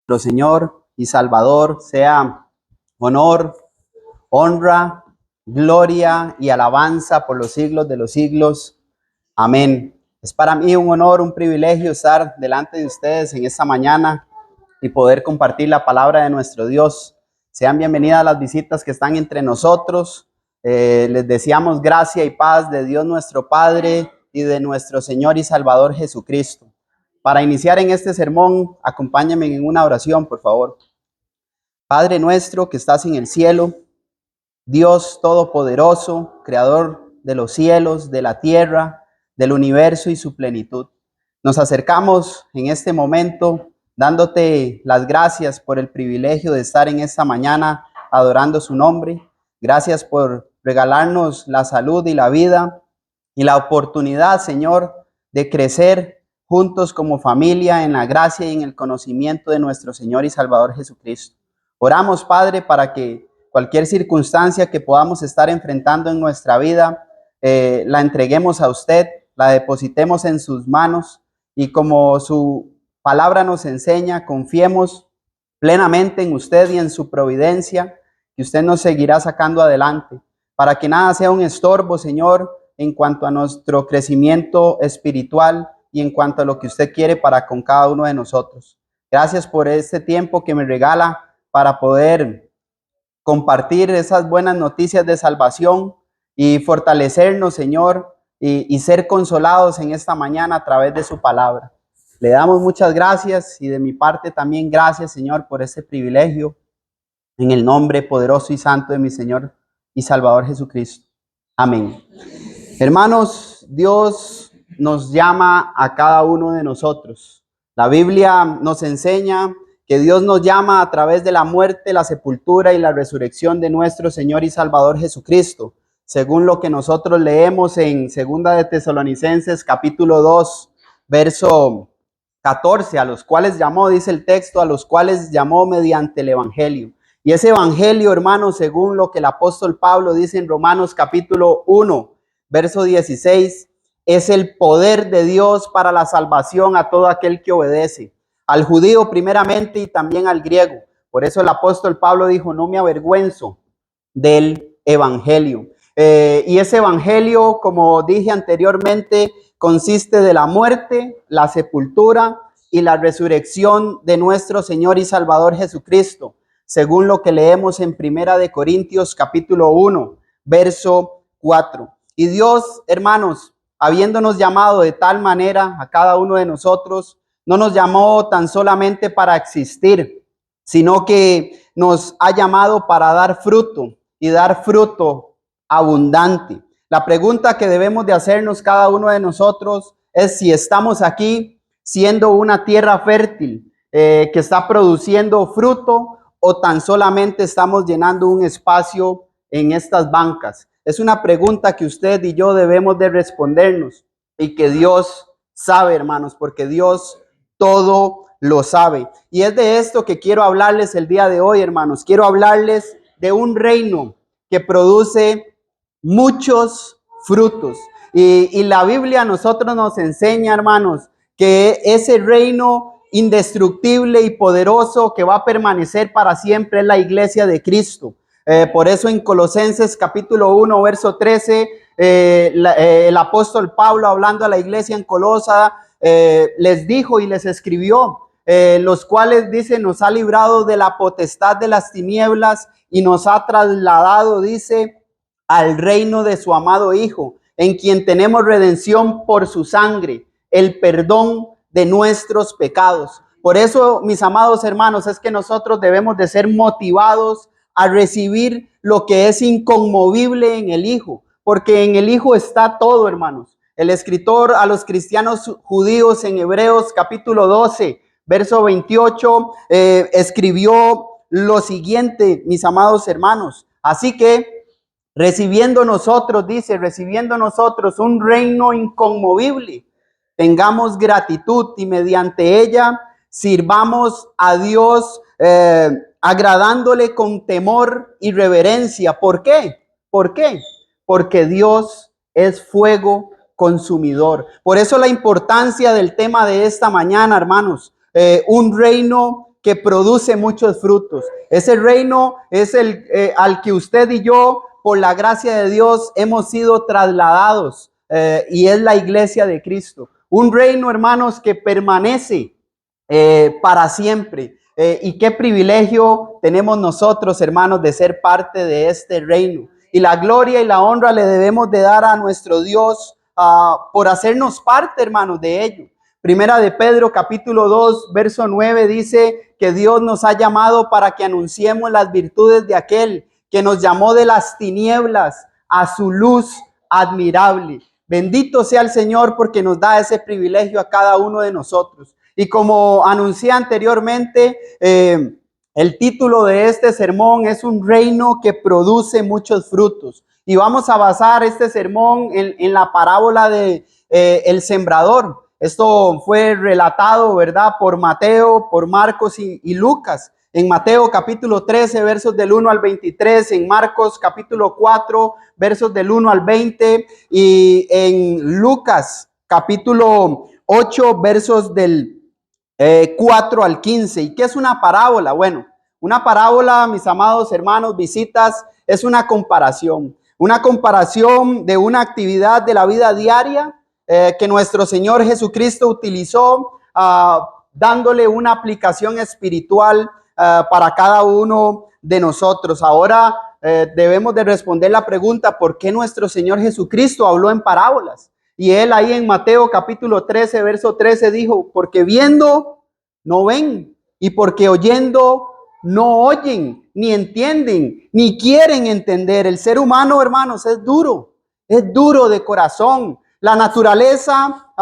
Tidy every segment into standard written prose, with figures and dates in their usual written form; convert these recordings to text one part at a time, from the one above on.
Nuestro Señor y Salvador, sea honor, honra, gloria y alabanza por los siglos de los siglos. Amén. Es para mí un honor, un privilegio estar delante de ustedes en esta mañana y poder compartir la palabra de nuestro Dios. Sean bienvenidas las visitas que están entre nosotros. Les deseamos gracia y paz de Dios nuestro Padre y de nuestro Señor y Salvador Jesucristo. Para iniciar en este sermón, acompáñenme en una oración, por favor. Padre nuestro que estás en el cielo, Dios todopoderoso, creador de los cielos, de la tierra, del universo y su plenitud. Nos acercamos en este momento dándote las gracias por el privilegio de estar en esta mañana adorando su nombre. Gracias por regalarnos la salud y la vida y la oportunidad, Señor, de crecer juntos como familia en la gracia y en el conocimiento de nuestro Señor y Salvador Jesucristo. Oramos, Padre, para que cualquier circunstancia que podamos estar enfrentando en nuestra vida, la entreguemos a usted, la depositemos en sus manos y como su palabra nos enseña, confiemos plenamente en usted y en su providencia, que usted nos seguirá sacando adelante, para que nada sea un estorbo, Señor, en cuanto a nuestro crecimiento espiritual y en cuanto a lo que usted quiere para con cada uno de nosotros. Gracias por este tiempo que me regala para poder compartir esas buenas noticias de salvación y fortalecernos, Señor, y ser consolados en esta mañana a través de su palabra. Le damos muchas gracias y de mi parte también gracias, Señor, por ese privilegio en el nombre poderoso y santo de mi Señor y Salvador Jesucristo. Amén. Hermanos, Dios nos llama a cada uno de nosotros. La Biblia nos enseña que Dios nos llama a través de la muerte, la sepultura y la resurrección de nuestro Señor y Salvador Jesucristo, según lo que nosotros leemos en 2 de Tesalonicenses capítulo 2, verso 14, a los cuales llamó, dice el texto, a los cuales llamó mediante el Evangelio. Y ese Evangelio, hermanos, según lo que el apóstol Pablo dice en Romanos capítulo 1, verso 16, es el poder de Dios para la salvación a todo aquel que obedece, al judío primeramente y también al griego. Por eso el apóstol Pablo dijo, no me avergüenzo del evangelio. Y ese evangelio, como dije anteriormente, consiste de la muerte, la sepultura y la resurrección de nuestro Señor y Salvador Jesucristo, según lo que leemos en 1 de Corintios capítulo 1, verso 4. Y Dios, hermanos, habiéndonos llamado de tal manera a cada uno de nosotros, no nos llamó tan solamente para existir, sino que nos ha llamado para dar fruto y dar fruto abundante. La pregunta que debemos de hacernos cada uno de nosotros es si estamos aquí siendo una tierra fértil que está produciendo fruto o tan solamente estamos llenando un espacio en estas bancas. Es una pregunta que usted y yo debemos de respondernos y que Dios sabe, hermanos, porque Dios todo lo sabe. Y es de esto que quiero hablarles el día de hoy, hermanos. Quiero hablarles de un reino que produce muchos frutos. Y la Biblia a nosotros nos enseña, hermanos, que ese reino indestructible y poderoso que va a permanecer para siempre es la iglesia de Cristo. Por eso en Colosenses capítulo 1, verso 13, el apóstol Pablo, hablando a la iglesia en Colosa, les dijo y les escribió, los cuales, dice, nos ha librado de la potestad de las tinieblas y nos ha trasladado, dice, al reino de su amado Hijo, en quien tenemos redención por su sangre, el perdón de nuestros pecados. Por eso, mis amados hermanos, es que nosotros debemos de ser motivados a recibir lo que es inconmovible en el Hijo, porque en el Hijo está todo, hermanos. El escritor a los cristianos judíos en Hebreos capítulo 12, verso 28, escribió lo siguiente, mis amados hermanos. Así que recibiendo nosotros, dice, recibiendo nosotros un reino inconmovible, tengamos gratitud y mediante ella sirvamos a Dios agradándole con temor y reverencia. ¿Por qué? ¿Por qué? Porque Dios es fuego consumidor. Por eso la importancia del tema de esta mañana, hermanos. Un reino que produce muchos frutos. Ese reino es el al que usted y yo, por la gracia de Dios, hemos sido trasladados, y es la iglesia de Cristo. Un reino, hermanos, que permanece para siempre. Y qué privilegio tenemos nosotros, hermanos, de ser parte de este reino. Y la gloria y la honra le debemos de dar a nuestro Dios por hacernos parte, hermanos, de ello. Primera de Pedro, capítulo 2, verso 9, dice que Dios nos ha llamado para que anunciemos las virtudes de aquel que nos llamó de las tinieblas a su luz admirable. Bendito sea el Señor porque nos da ese privilegio a cada uno de nosotros. Y como anuncié anteriormente, el título de este sermón es un reino que produce muchos frutos. Y vamos a basar este sermón en la parábola de el sembrador. Esto fue relatado, ¿verdad?, por Mateo, por Marcos y Lucas. En Mateo capítulo 13, versos del 1 al 23, en Marcos capítulo 4, versos del 1 al 20, y en Lucas capítulo 8, versos del 4 al 15. ¿Y qué es una parábola? Bueno, una parábola, mis amados hermanos, visitas, es una comparación de una actividad de la vida diaria que nuestro Señor Jesucristo utilizó, dándole una aplicación espiritual para cada uno de nosotros. Ahora debemos de responder la pregunta: ¿por qué nuestro Señor Jesucristo habló en parábolas? Y él ahí en Mateo capítulo 13, verso 13 dijo: porque viendo no ven, y porque oyendo no oyen, ni entienden, ni quieren entender. El ser humano, hermanos, es duro de corazón. La naturaleza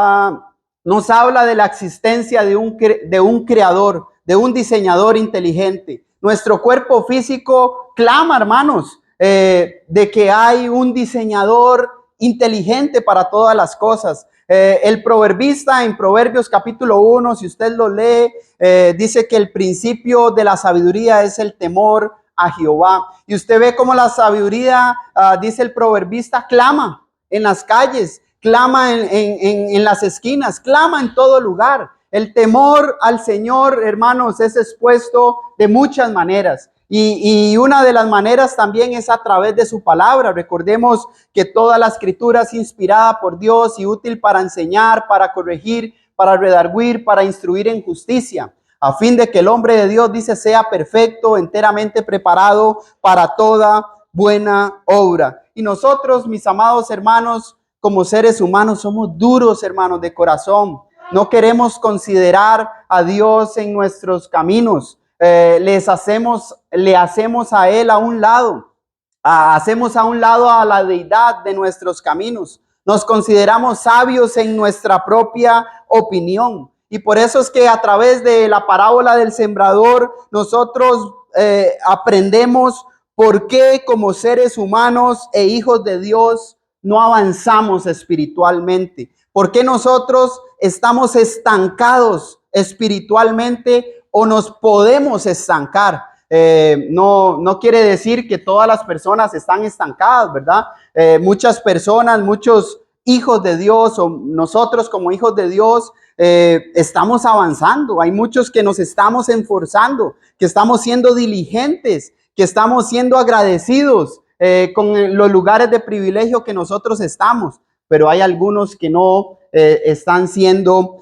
nos habla de la existencia de un creador, de un diseñador inteligente. Nuestro cuerpo físico clama, hermanos, de que hay un diseñador inteligente para todas las cosas. El proverbista en Proverbios capítulo 1, si usted lo lee, dice que el principio de la sabiduría es el temor a Jehová. Y usted ve cómo la sabiduría, dice el proverbista, clama en las calles, clama en las esquinas, clama en todo lugar. El temor al Señor, hermanos, es expuesto de muchas maneras. Y una de las maneras también es a través de su palabra. Recordemos que toda la escritura es inspirada por Dios y útil para enseñar, para corregir, para redarguir, para instruir en justicia, a fin de que el hombre de Dios, dice, sea perfecto, enteramente preparado para toda buena obra. Y nosotros, mis amados hermanos, como seres humanos, somos duros, hermanos, de corazón. No queremos considerar a Dios en nuestros caminos. Le hacemos a Él a un lado. Hacemos a un lado a la deidad de nuestros caminos. Nos consideramos sabios en nuestra propia opinión. Y por eso es que a través de la parábola del sembrador, nosotros aprendemos por qué como seres humanos e hijos de Dios no avanzamos espiritualmente. ¿Por qué nosotros estamos estancados espiritualmente o nos podemos estancar? No quiere decir que todas las personas están estancadas, ¿verdad? Muchas personas, muchos hijos de Dios, o nosotros como hijos de Dios, estamos avanzando. Hay muchos que nos estamos esforzando, que estamos siendo diligentes, que estamos siendo agradecidos con los lugares de privilegio que nosotros estamos, pero hay algunos que no están siendo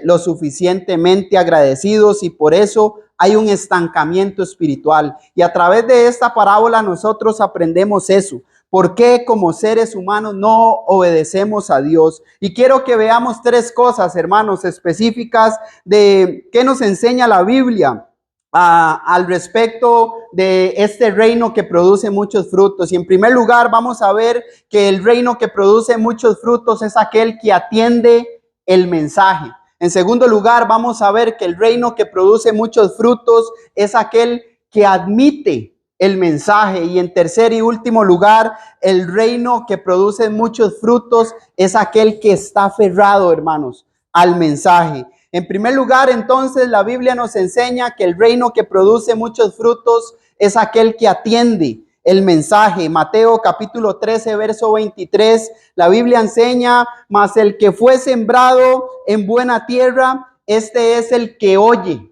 lo suficientemente agradecidos, y por eso hay un estancamiento espiritual. Y a través de esta parábola nosotros aprendemos eso. ¿Por qué como seres humanos no obedecemos a Dios? Y quiero que veamos tres cosas, hermanos, específicas de qué nos enseña la Biblia al respecto de este reino que produce muchos frutos. Y en primer lugar vamos a ver que el reino que produce muchos frutos es aquel que atiende el mensaje. En segundo lugar vamos a ver que el reino que produce muchos frutos es aquel que admite el mensaje. Y en tercer y último lugar, el reino que produce muchos frutos es aquel que está aferrado, hermanos, al mensaje. En primer lugar, entonces, la Biblia nos enseña que el reino que produce muchos frutos es aquel que atiende el mensaje. Mateo capítulo 13, verso 23, la Biblia enseña: mas el que fue sembrado en buena tierra, este es el que oye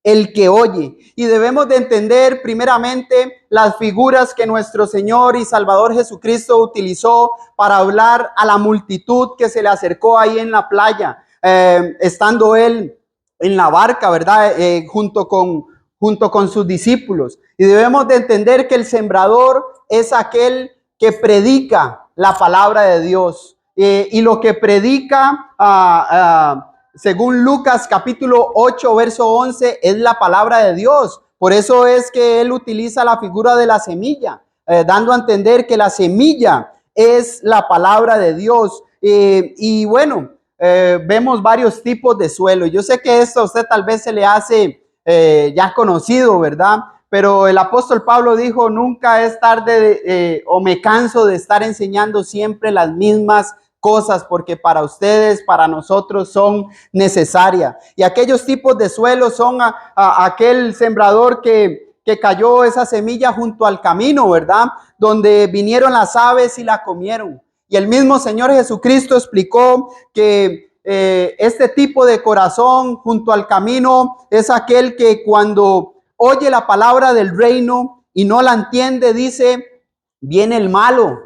el que oye. Y debemos de entender primeramente las figuras que nuestro Señor y Salvador Jesucristo utilizó para hablar a la multitud que se le acercó ahí en la playa, estando él en la barca, ¿verdad? Junto con sus discípulos. Y debemos de entender que el sembrador es aquel que predica la palabra de Dios. Y lo que predica según Lucas capítulo 8, verso 11, es la palabra de Dios. Por eso es que él utiliza la figura de la semilla, dando a entender que la semilla es la palabra de Dios. Y bueno, vemos varios tipos de suelo. Yo sé que esto a usted tal vez se le hace ya conocido, ¿verdad? Pero el apóstol Pablo dijo, nunca es tarde o me canso de estar enseñando siempre las mismas cosas, porque para ustedes, para nosotros son necesarias. Y aquellos tipos de suelo son aquel sembrador que cayó esa semilla junto al camino, ¿verdad? Donde vinieron las aves y la comieron. Y el mismo Señor Jesucristo explicó que este tipo de corazón junto al camino es aquel que cuando oye la palabra del reino y no la entiende, dice, viene el malo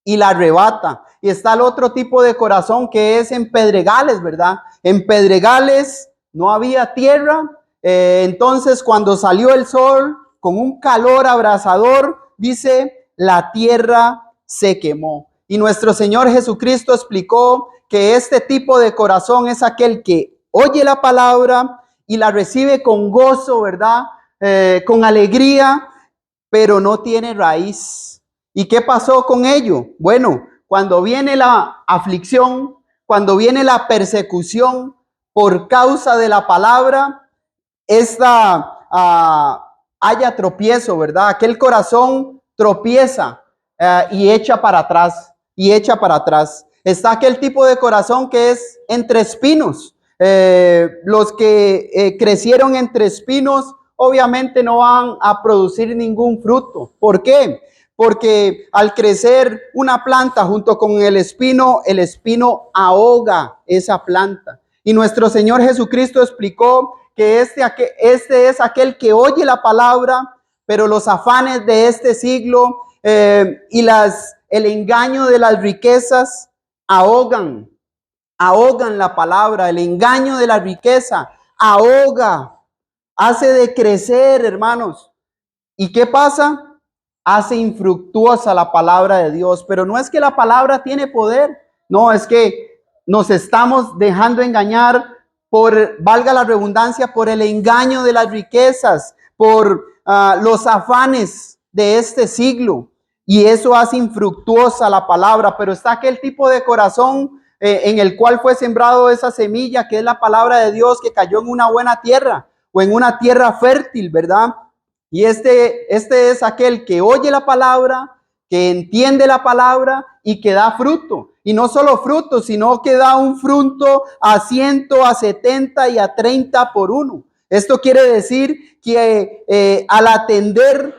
y la arrebata. Y está el otro tipo de corazón que es en pedregales, ¿verdad? En pedregales no había tierra. Entonces cuando salió el sol con un calor abrasador, dice, la tierra se quemó. Y nuestro Señor Jesucristo explicó que este tipo de corazón es aquel que oye la palabra y la recibe con gozo, ¿verdad? Con alegría, pero no tiene raíz. ¿Y qué pasó con ello? Bueno, cuando viene la aflicción, cuando viene la persecución por causa de la palabra, haya tropiezo, ¿verdad? Aquel corazón tropieza y echa para atrás, y echa para atrás. Está aquel tipo de corazón que es entre espinos. Los que crecieron entre espinos obviamente no van a producir ningún fruto. ¿Por qué? Porque al crecer una planta junto con el espino ahoga esa planta. Y nuestro Señor Jesucristo explicó que este es aquel que oye la palabra, pero los afanes de este siglo y el engaño de las riquezas ahogan la palabra. El engaño de la riqueza ahoga, hace decrecer, hermanos. ¿Y qué pasa? Hace infructuosa la palabra de Dios. Pero no es que la palabra tiene poder, no, es que nos estamos dejando engañar por, valga la redundancia, por el engaño de las riquezas, por los afanes de este siglo. Y eso hace infructuosa la palabra. Pero está aquel tipo de corazón en el cual fue sembrado esa semilla, que es la palabra de Dios, que cayó en una buena tierra o en una tierra fértil, ¿verdad? Y este es aquel que oye la palabra, que entiende la palabra y que da fruto. Y no solo fruto, sino que da un fruto a 100, a 70 y a 30 por uno. Esto quiere decir que al atender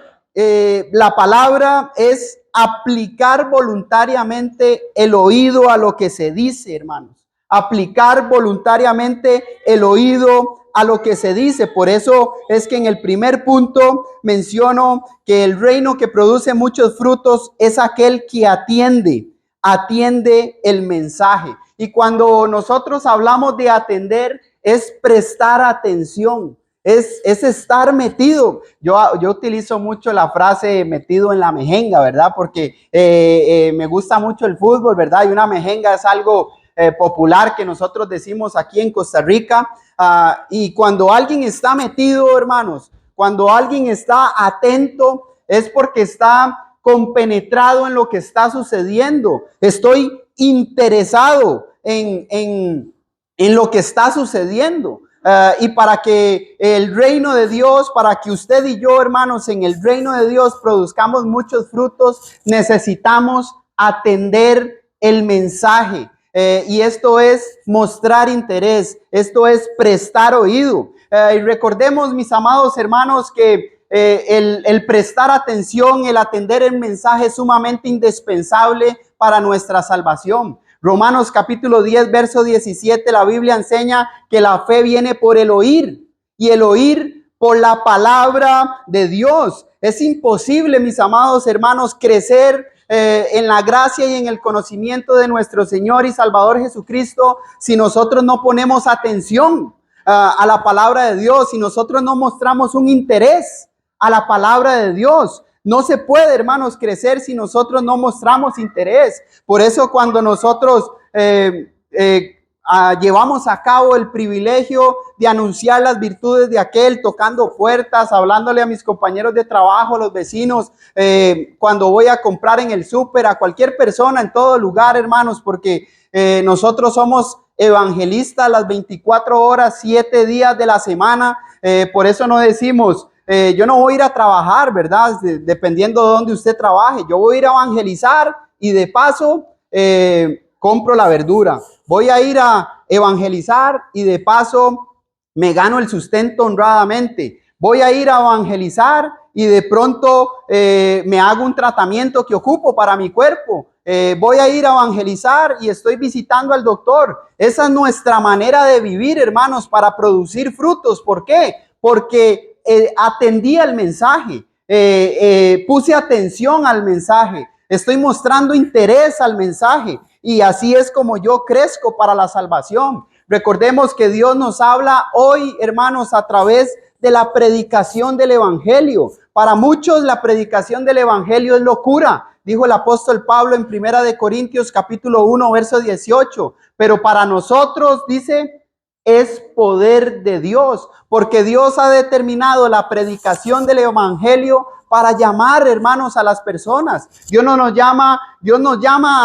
la palabra es aplicar voluntariamente el oído a lo que se dice, hermanos. Aplicar voluntariamente el oído a lo que se dice. Por eso es que en el primer punto menciono que el reino que produce muchos frutos es aquel que atiende el mensaje. Y cuando nosotros hablamos de atender, es prestar atención. Es estar metido. Yo utilizo mucho la frase metido en la mejenga, ¿verdad? Porque me gusta mucho el fútbol, ¿verdad? Y una mejenga es algo popular que nosotros decimos aquí en Costa Rica. Y cuando alguien está metido, hermanos, cuando alguien está atento, es porque está compenetrado en lo que está sucediendo. Estoy interesado en lo que está sucediendo. Y para que el reino de Dios, para que usted y yo, hermanos, en el reino de Dios produzcamos muchos frutos, necesitamos atender el mensaje. Y esto es mostrar interés, esto es prestar oído. Y recordemos, mis amados hermanos, que el prestar atención, el atender el mensaje es sumamente indispensable para nuestra salvación. Romanos capítulo 10, verso 17, la Biblia enseña que la fe viene por el oír y el oír por la palabra de Dios. Es imposible, mis amados hermanos, crecer en la gracia y en el conocimiento de nuestro Señor y Salvador Jesucristo si nosotros no ponemos atención a la palabra de Dios, si nosotros no mostramos un interés a la palabra de Dios. No se puede, hermanos, crecer si nosotros no mostramos interés. Por eso cuando nosotros llevamos a cabo el privilegio de anunciar las virtudes de aquel, tocando puertas, hablándole a mis compañeros de trabajo, los vecinos, cuando voy a comprar en el súper, a cualquier persona en todo lugar, hermanos, porque nosotros somos evangelistas las 24 horas, 7 días de la semana. Por eso no decimos, yo no voy a ir a trabajar, ¿verdad? Dependiendo de dónde usted trabaje. Yo voy a ir a evangelizar y de paso compro la verdura. Voy a ir a evangelizar y de paso me gano el sustento honradamente. Voy a ir a evangelizar y de pronto me hago un tratamiento que ocupo para mi cuerpo. Voy a ir a evangelizar y estoy visitando al doctor. Esa es nuestra manera de vivir, hermanos, para producir frutos. ¿Por qué? Porque atendí al mensaje, puse atención al mensaje, estoy mostrando interés al mensaje y así es como yo crezco para la salvación. Recordemos que Dios nos habla hoy, hermanos, a través de la predicación del evangelio. Para muchos la predicación del evangelio es locura, dijo el apóstol Pablo en 1 Corintios capítulo 1, verso 18. Pero para nosotros, dice, es poder de Dios, porque Dios ha determinado la predicación del evangelio para llamar, hermanos, a las personas. Dios no nos llama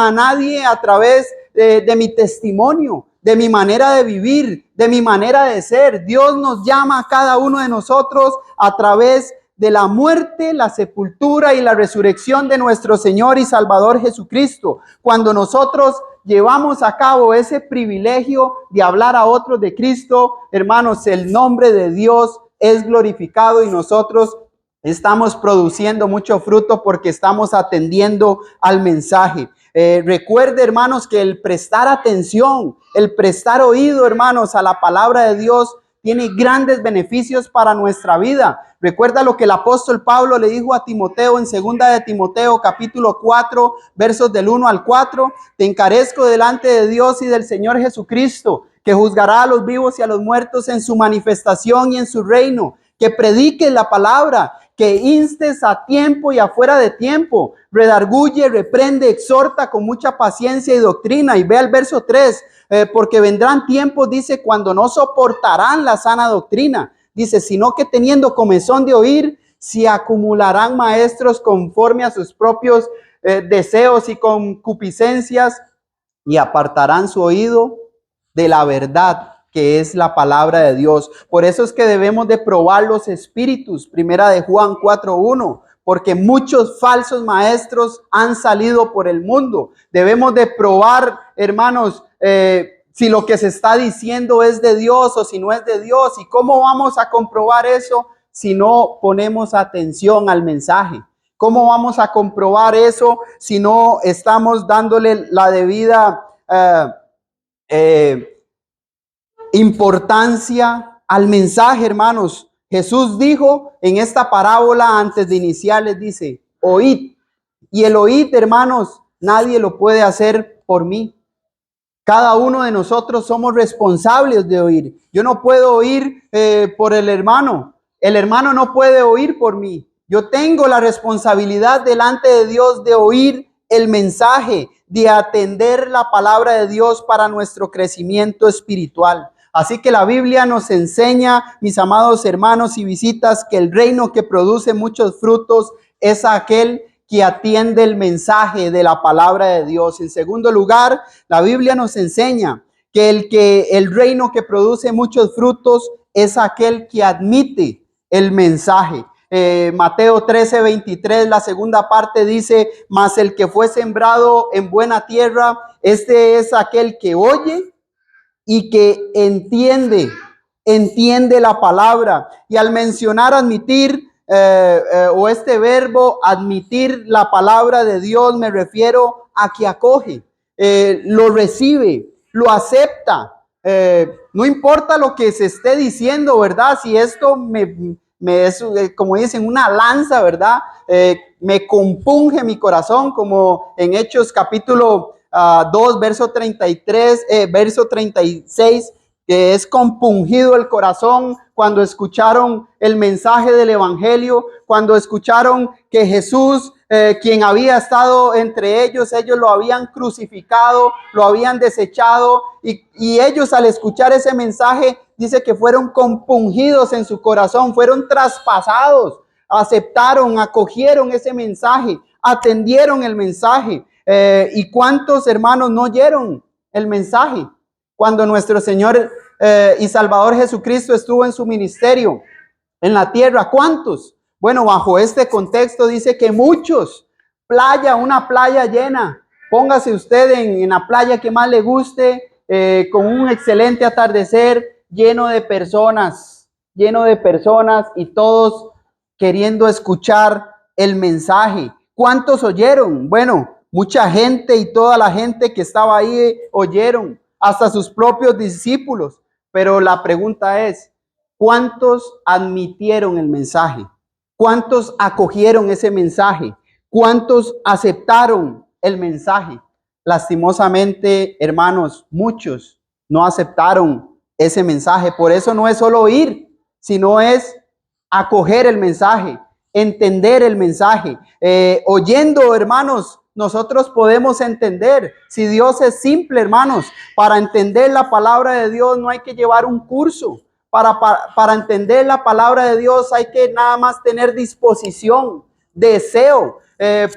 a nadie a través de mi testimonio, de mi manera de vivir, de mi manera de ser. Dios nos llama a cada uno de nosotros a través de la muerte, la sepultura y la resurrección de nuestro Señor y Salvador Jesucristo. Cuando nosotros llevamos a cabo ese privilegio de hablar a otros de Cristo, hermanos, el nombre de Dios es glorificado y nosotros estamos produciendo mucho fruto porque estamos atendiendo al mensaje. Recuerde, hermanos, que el prestar atención, el prestar oído, hermanos, a la palabra de Dios tiene grandes beneficios para nuestra vida. Recuerda lo que el apóstol Pablo le dijo a Timoteo en 2 de Timoteo capítulo 4, versos del 1 al 4. Te encarezco delante de Dios y del Señor Jesucristo, que juzgará a los vivos y a los muertos en su manifestación y en su reino, que prediques la palabra, que instes a tiempo y afuera de tiempo, redarguye, reprende, exhorta con mucha paciencia y doctrina. Y ve al verso 3, porque vendrán tiempos, dice, cuando no soportarán la sana doctrina. Dice, sino que teniendo comezón de oír, se acumularán maestros conforme a sus propios deseos y concupiscencias, y apartarán su oído de la verdad, que es la palabra de Dios. Por eso es que debemos de probar los espíritus. Primera de Juan 4:1, porque muchos falsos maestros han salido por el mundo. Debemos de probar, hermanos, si lo que se está diciendo es de Dios o si no es de Dios. ¿Y cómo vamos a comprobar eso si no ponemos atención al mensaje? ¿Cómo vamos a comprobar eso si no estamos dándole la debida importancia al mensaje, hermanos? Jesús dijo en esta parábola, antes de iniciar, les dice, oíd. Y el oíd, hermanos, nadie lo puede hacer por mí. Cada uno de nosotros somos responsables de oír. Yo no puedo oír por el hermano no puede oír por mí. Yo tengo la responsabilidad delante de Dios de oír el mensaje, de atender la palabra de Dios para nuestro crecimiento espiritual. Así que la Biblia nos enseña, mis amados hermanos y visitas, que el reino que produce muchos frutos es aquel que atiende el mensaje de la palabra de Dios. En segundo lugar, la Biblia nos enseña que el reino que produce muchos frutos es aquel que admite el mensaje. Mateo 13:23, la segunda parte dice, mas el que fue sembrado en buena tierra, este es aquel que oye y que entiende la palabra. Y al mencionar admitir, o este verbo admitir la palabra de Dios, me refiero a que acoge, lo recibe, lo acepta, no importa lo que se esté diciendo, ¿verdad? Si esto me es, como dicen, una lanza, ¿verdad? Me compunge mi corazón, como en Hechos capítulo 2, verso 33, verso 36, que es compungido el corazón cuando escucharon el mensaje del evangelio, cuando escucharon que Jesús, quien había estado entre ellos lo habían crucificado, lo habían desechado, y ellos, al escuchar ese mensaje, dice que fueron compungidos en su corazón, fueron traspasados, aceptaron, acogieron ese mensaje, atendieron el mensaje. ¿Y cuántos hermanos no oyeron el mensaje cuando nuestro Señor y Salvador Jesucristo estuvo en su ministerio en la tierra? ¿Cuántos? Bueno, bajo este contexto dice que muchos. Una playa llena. Póngase usted en la playa que más le guste, con un excelente atardecer, lleno de personas y todos queriendo escuchar el mensaje. ¿Cuántos oyeron? Bueno, mucha gente, y toda la gente que estaba ahí oyeron, hasta sus propios discípulos. Pero la pregunta es, ¿cuántos admitieron el mensaje? ¿Cuántos acogieron ese mensaje? ¿Cuántos aceptaron el mensaje? Lastimosamente, hermanos, muchos no aceptaron ese mensaje. Por eso no es solo oír, sino es acoger el mensaje, entender el mensaje. Oyendo, hermanos, nosotros podemos entender. Si Dios es simple, hermanos, para entender la palabra de Dios no hay que llevar un curso. Para entender la palabra de Dios hay que nada más tener disposición, deseo.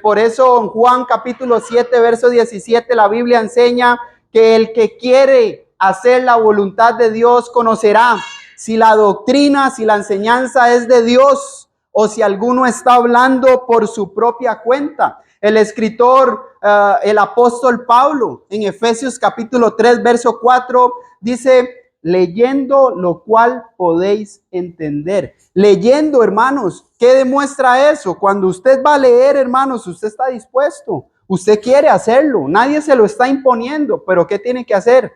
Por eso en Juan capítulo 7, verso 17, la Biblia enseña que el que quiere hacer la voluntad de Dios conocerá si la doctrina, si la enseñanza es de Dios o si alguno está hablando por su propia cuenta. El escritor, el apóstol Pablo, en Efesios capítulo 3, verso 4, dice: leyendo lo cual podéis entender. Leyendo, hermanos, ¿qué demuestra eso? Cuando usted va a leer, hermanos, usted está dispuesto, usted quiere hacerlo, nadie se lo está imponiendo, pero ¿qué tiene que hacer?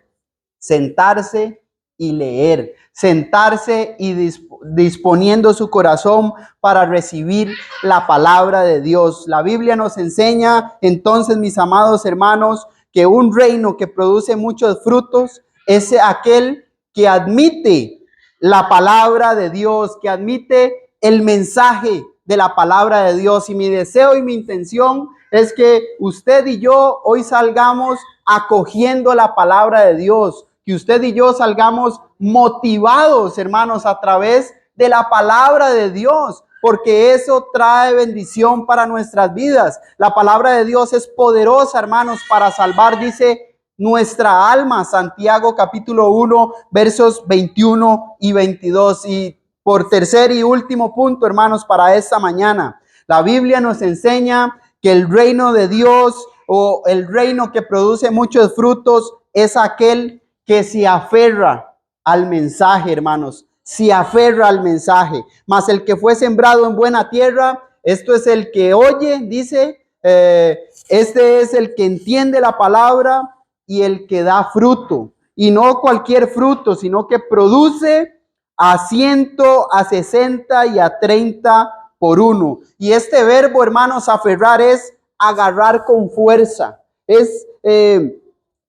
Sentarse y leer, sentarse y disponiendo su corazón para recibir la palabra de Dios. La Biblia nos enseña entonces, mis amados hermanos, que un reino que produce muchos frutos es aquel que admite la palabra de Dios, que admite el mensaje de la palabra de Dios. Y mi deseo y mi intención es que usted y yo hoy salgamos acogiendo la palabra de Dios, que usted y yo salgamos motivados, hermanos, a través de la palabra de Dios, porque eso trae bendición para nuestras vidas. La palabra de Dios es poderosa, hermanos, para salvar, dice, nuestra alma. Santiago capítulo 1, versos 21 y 22. Y por tercer y último punto, hermanos, para esta mañana, la Biblia nos enseña que el reino de Dios, o el reino que produce muchos frutos, es aquel que se aferra al mensaje, hermanos, se aferra al mensaje. Mas el que fue sembrado en buena tierra, esto es el que oye, dice, este es el que entiende la palabra y el que da fruto. Y no cualquier fruto, sino que produce a 100, a 60 y a 30 por uno. Y este verbo, hermanos, aferrar, es agarrar con fuerza, es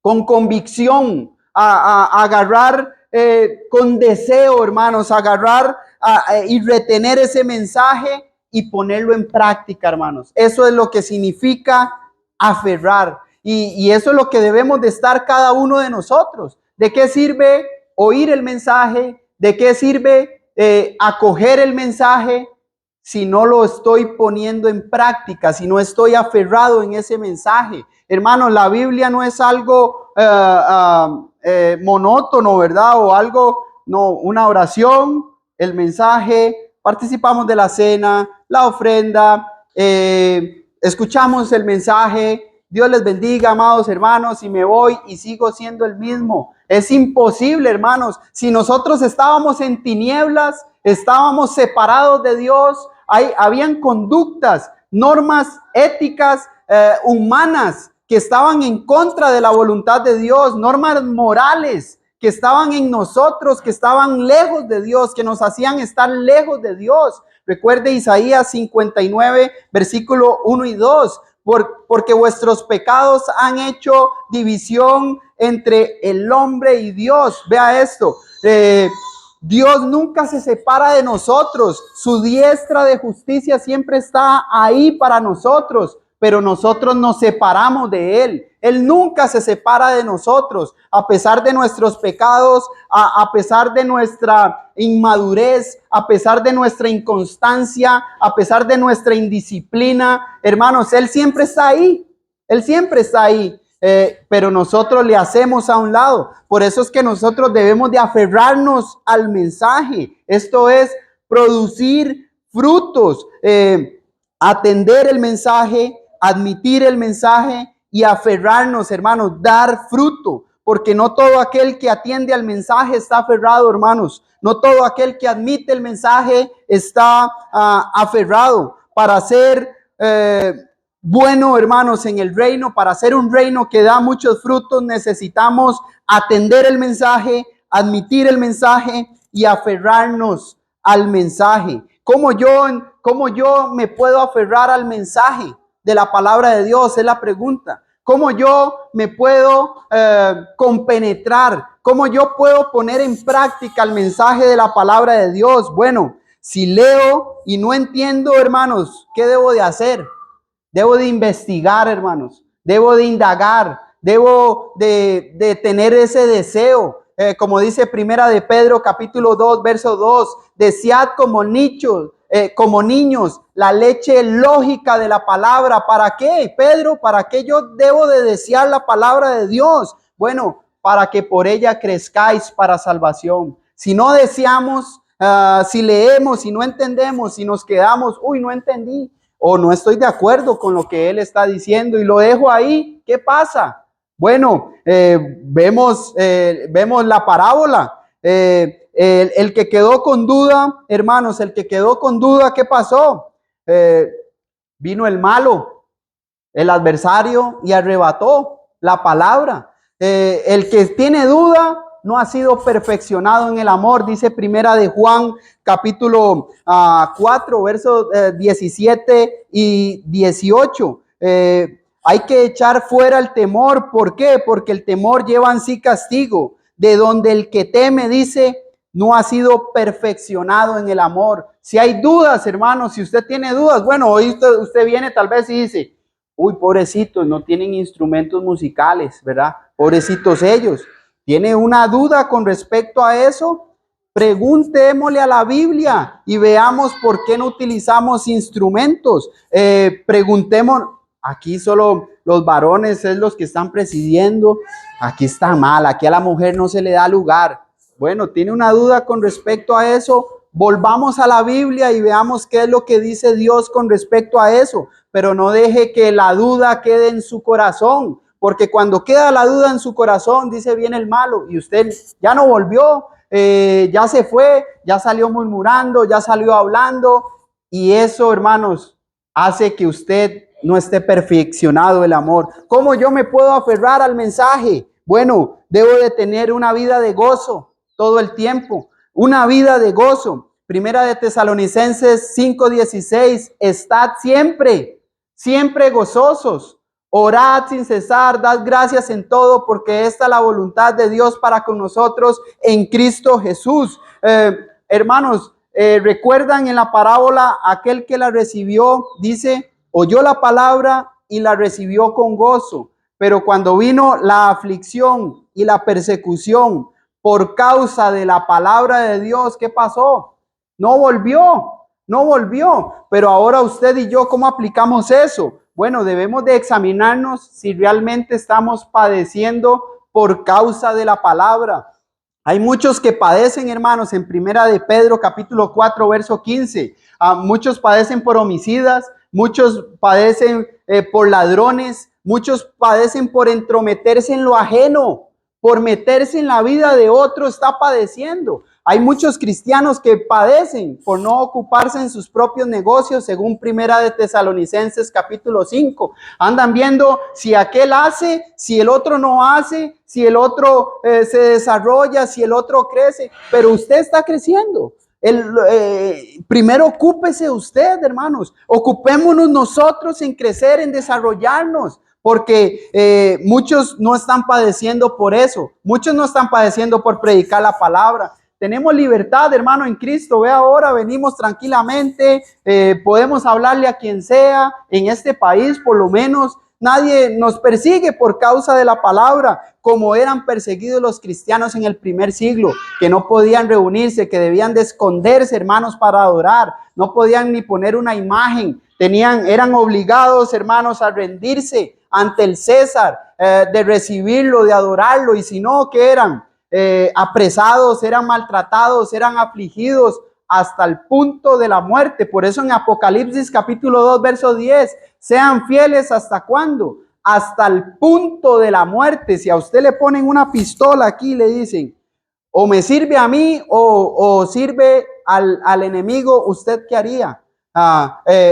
con convicción, agarrar con deseo, hermanos, agarrar y retener ese mensaje y ponerlo en práctica, hermanos. Eso es lo que significa aferrar. Y eso es lo que debemos de estar cada uno de nosotros. ¿De qué sirve oír el mensaje? ¿De qué sirve acoger el mensaje si no lo estoy poniendo en práctica, si no estoy aferrado en ese mensaje? Hermanos, la Biblia no es algo monótono, ¿verdad? O algo, no, una oración, el mensaje, participamos de la cena, la ofrenda, escuchamos el mensaje. Dios les bendiga, amados hermanos, y me voy y sigo siendo el mismo. Es imposible, hermanos. Si nosotros estábamos en tinieblas, estábamos separados de Dios, habían conductas, normas éticas, humanas, que estaban en contra de la voluntad de Dios, normas morales que estaban en nosotros, que estaban lejos de Dios, que nos hacían estar lejos de Dios. Recuerde Isaías 59, versículo 1 y 2. Porque vuestros pecados han hecho división entre el hombre y Dios. Vea esto. Dios nunca se separa de nosotros. Su diestra de justicia siempre está ahí para nosotros, pero nosotros nos separamos de Él. Él nunca se separa de nosotros, a pesar de nuestros pecados, a pesar de nuestra inmadurez, a pesar de nuestra inconstancia, a pesar de nuestra indisciplina. Hermanos, Él siempre está ahí. Él siempre está ahí. Pero nosotros le hacemos a un lado. Por eso es que nosotros debemos de aferrarnos al mensaje. Esto es producir frutos, atender el mensaje, admitir el mensaje y aferrarnos, hermanos, dar fruto. Porque no todo aquel que atiende al mensaje está aferrado, hermanos. No todo aquel que admite el mensaje está aferrado. Para ser bueno, hermanos, en el reino, para ser un reino que da muchos frutos, necesitamos atender el mensaje, admitir el mensaje y aferrarnos al mensaje. ¿Cómo yo me puedo aferrar al mensaje de la palabra de Dios? Es la pregunta. ¿Cómo yo me puedo compenetrar? ¿Cómo yo puedo poner en práctica el mensaje de la palabra de Dios? Bueno, si leo y no entiendo, hermanos, ¿qué debo de hacer? Debo de investigar, hermanos. Debo de indagar. Debo de tener ese deseo. Como dice Primera de Pedro, capítulo 2, verso 2. Desead como niños la leche lógica de la palabra. ¿Para qué, Pedro? ¿Para qué yo debo de desear la palabra de Dios? Bueno, para que por ella crezcáis para salvación. Si no deseamos, si leemos, si no entendemos, si nos quedamos, no entendí, o no estoy de acuerdo con lo que él está diciendo y lo dejo ahí, ¿qué pasa? Bueno, vemos la parábola. El que quedó con duda, hermanos, el que quedó con duda, ¿qué pasó? Vino el malo, el adversario, y arrebató la palabra. El que tiene duda no ha sido perfeccionado en el amor, dice Primera de Juan, capítulo 4, versos 17 y 18. Hay que echar fuera el temor. ¿Por qué? Porque el temor lleva en sí castigo, de donde el que teme, dice, no ha sido perfeccionado en el amor. Si hay dudas, hermanos, si usted tiene dudas, bueno, hoy usted viene tal vez y dice, pobrecitos, no tienen instrumentos musicales, ¿verdad? Pobrecitos ellos. ¿Tiene una duda con respecto a eso? Preguntémosle a la Biblia y veamos por qué no utilizamos instrumentos. Preguntemos, aquí solo los varones es los que están presidiendo. Aquí está mal, aquí a la mujer no se le da lugar. Bueno, ¿tiene una duda con respecto a eso? Volvamos a la Biblia y veamos qué es lo que dice Dios con respecto a eso. Pero no deje que la duda quede en su corazón. Porque cuando queda la duda en su corazón, dice, viene el malo y usted ya no volvió, ya se fue, ya salió murmurando, ya salió hablando. Y eso, hermanos, hace que usted no esté perfeccionado el amor. ¿Cómo yo me puedo aferrar al mensaje? Bueno, debo de tener una vida de gozo todo el tiempo, una vida de gozo. Primera de Tesalonicenses 5:16, estad siempre gozosos. Orad sin cesar, dad gracias en todo, porque esta es la voluntad de Dios para con nosotros en Cristo Jesús. Hermanos, recuerdan en la parábola, aquel que la recibió, dice, oyó la palabra y la recibió con gozo. Pero cuando vino la aflicción y la persecución por causa de la palabra de Dios, ¿qué pasó? No volvió. Pero ahora usted y yo, ¿cómo aplicamos eso? Bueno, debemos de examinarnos si realmente estamos padeciendo por causa de la palabra. Hay muchos que padecen, hermanos, en Primera de Pedro, capítulo 4, verso 15. Muchos padecen por homicidas, muchos padecen por ladrones, muchos padecen por entrometerse en lo ajeno, por meterse en la vida de otro, está padeciendo. Hay muchos cristianos que padecen por no ocuparse en sus propios negocios, según Primera de Tesalonicenses capítulo 5. Andan viendo si aquel hace, si el otro no hace, si el otro se desarrolla, si el otro crece, pero usted está creciendo. Primero ocúpese usted, hermanos. Ocupémonos nosotros en crecer, en desarrollarnos. Porque muchos no están padeciendo por eso. Muchos no están padeciendo por predicar la palabra. Tenemos libertad, hermano, en Cristo. Ve ahora, venimos tranquilamente. Podemos hablarle a quien sea en este país, por lo menos. Nadie nos persigue por causa de la palabra, como eran perseguidos los cristianos en el primer siglo, que no podían reunirse, que debían de esconderse, hermanos, para adorar. No podían ni poner una imagen. Eran obligados, hermanos, a rendirse ante el César, de recibirlo, de adorarlo, y si no, ¿qué eran? Apresados, eran maltratados, eran afligidos hasta el punto de la muerte. Por eso en Apocalipsis capítulo 2, verso 10, sean fieles ¿hasta cuándo? Hasta el punto de la muerte. Si a usted le ponen una pistola aquí y le dicen, o me sirve a mí o sirve al enemigo, ¿usted qué haría?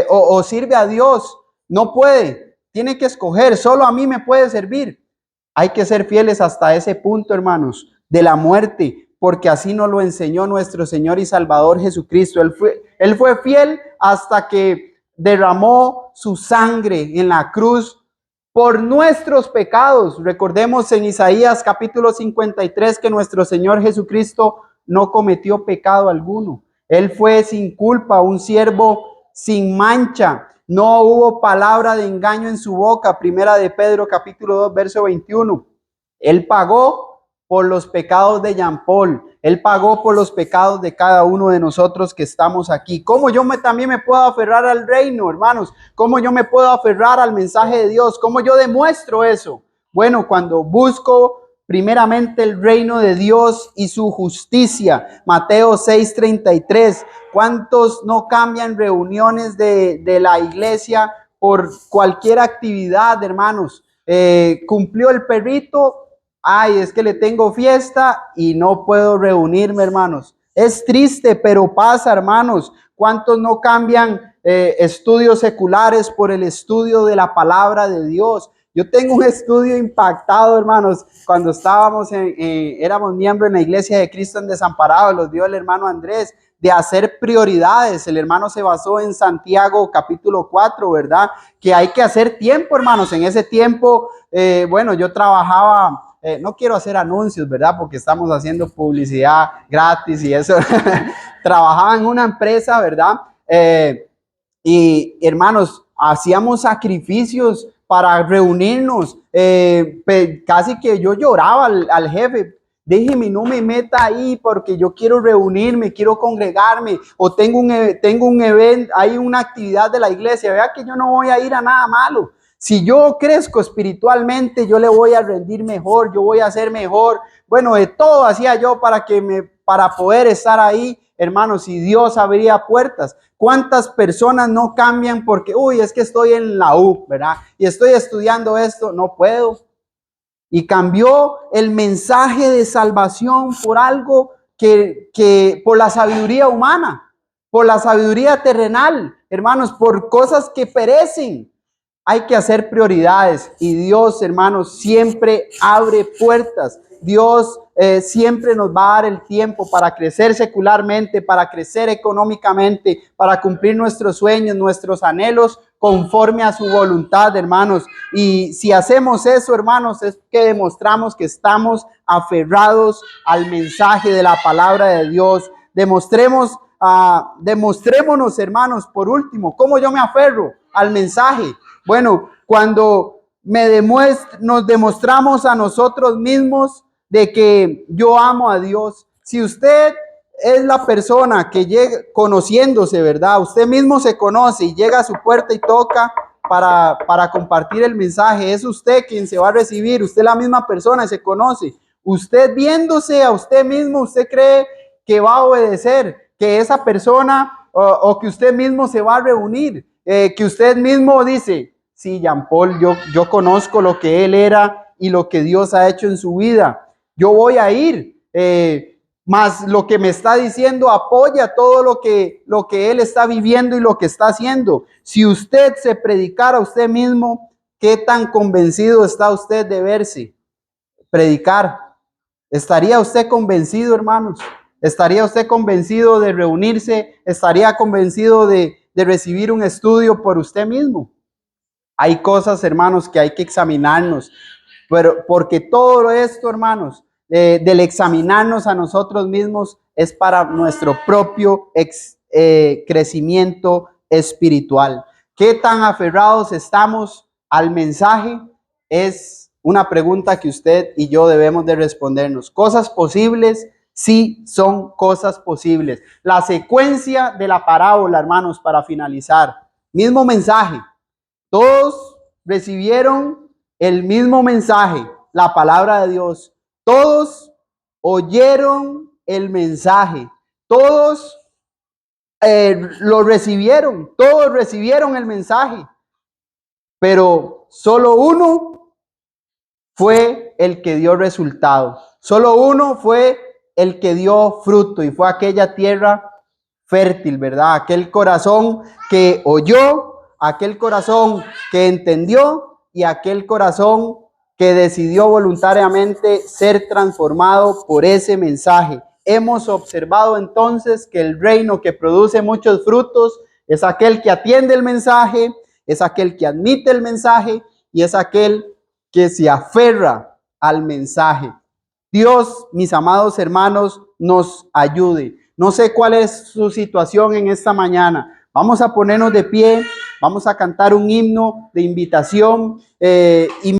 O sirve a Dios. No puede, tiene que escoger, solo a mí me puede servir. Hay que ser fieles hasta ese punto, hermanos, de la muerte, porque así nos lo enseñó nuestro Señor y Salvador Jesucristo. Él fue fiel hasta que derramó su sangre en la cruz por nuestros pecados. Recordemos en Isaías capítulo 53 que nuestro Señor Jesucristo no cometió pecado alguno. Él fue sin culpa, un siervo sin mancha. No hubo palabra de engaño en su boca. Primera de Pedro capítulo 2 verso 21. Él pagó por los pecados de Jean Paul. Él pagó por los pecados de cada uno de nosotros que estamos aquí. ¿Cómo yo también me puedo aferrar al reino, hermanos? ¿Cómo yo me puedo aferrar al mensaje de Dios? ¿Cómo yo demuestro eso? Bueno, cuando busco primeramente el reino de Dios y su justicia. Mateo 6:33. ¿Cuántos no cambian reuniones de la iglesia por cualquier actividad, hermanos? Cumplió el perrito. Ay, es que le tengo fiesta y no puedo reunirme, hermanos. Es triste, pero pasa, hermanos. ¿Cuántos no cambian estudios seculares por el estudio de la palabra de Dios? Yo tengo un estudio impactado, hermanos, cuando éramos miembros en la Iglesia de Cristo en Desamparados, los dio el hermano Andrés, de hacer prioridades. El hermano se basó en Santiago capítulo 4, ¿verdad? Que hay que hacer tiempo, hermanos. En ese tiempo, bueno, yo trabajaba... no quiero hacer anuncios, ¿verdad? Porque estamos haciendo publicidad gratis y eso. Trabajaba en una empresa, ¿verdad? Y hermanos, hacíamos sacrificios para reunirnos. Casi que yo lloraba al jefe. Déjeme, no me meta ahí porque yo quiero reunirme, quiero congregarme, o tengo un evento, hay una actividad de la iglesia. Vea que yo no voy a ir a nada malo. Si yo crezco espiritualmente, yo le voy a rendir mejor, yo voy a ser mejor. Bueno, de todo hacía yo para poder estar ahí, hermanos, y Dios abría puertas. ¿Cuántas personas no cambian porque, uy, es que estoy en la U, ¿verdad? Y estoy estudiando esto, no puedo. Y cambió el mensaje de salvación por algo que por la sabiduría humana, por la sabiduría terrenal, hermanos, por cosas que perecen. Hay que hacer prioridades y Dios, hermanos, siempre abre puertas. Dios siempre nos va a dar el tiempo para crecer secularmente, para crecer económicamente, para cumplir nuestros sueños, nuestros anhelos conforme a su voluntad, hermanos. Y si hacemos eso, hermanos, es que demostramos que estamos aferrados al mensaje de la palabra de Dios. Demostrémonos, hermanos, por último, ¿cómo yo me aferro al mensaje? Bueno, cuando nos demostramos a nosotros mismos de que yo amo a Dios. Si usted es la persona que llega conociéndose, ¿verdad? Usted mismo se conoce y llega a su puerta y toca para compartir el mensaje. Es usted quien se va a recibir. Usted es la misma persona, se conoce. Usted viéndose a usted mismo, usted cree que va a obedecer, que esa persona o que usted mismo se va a reunir, que usted mismo dice, sí, Jean Paul, yo conozco lo que él era y lo que Dios ha hecho en su vida. Yo voy a ir. Mas lo que me está diciendo apoya todo lo que él está viviendo y lo que está haciendo. Si usted se predicara a usted mismo, ¿qué tan convencido está usted de verse predicar? ¿Estaría usted convencido, hermanos? ¿Estaría usted convencido de reunirse? ¿Estaría convencido de recibir un estudio por usted mismo? Hay cosas, hermanos, que hay que examinarnos, pero porque todo esto, hermanos, del examinarnos a nosotros mismos es para nuestro propio crecimiento espiritual. ¿Qué tan aferrados estamos al mensaje? Es una pregunta que usted y yo debemos de respondernos. Cosas posibles, sí son cosas posibles. La secuencia de la parábola, hermanos, para finalizar. Mismo mensaje. Todos recibieron el mismo mensaje, la palabra de Dios. Todos oyeron el mensaje. Todos lo recibieron. Todos recibieron el mensaje. Pero solo uno fue el que dio resultado. Solo uno fue el que dio fruto y fue aquella tierra fértil, ¿verdad? Aquel corazón que oyó, aquel corazón que entendió y aquel corazón que decidió voluntariamente ser transformado por ese mensaje. Hemos observado entonces que el reino que produce muchos frutos es aquel que atiende el mensaje, es aquel que admite el mensaje y es aquel que se aferra al mensaje. Dios, mis amados hermanos, nos ayude. No sé cuál es su situación en esta mañana. Vamos a ponernos de pie, vamos a cantar un himno de invitación y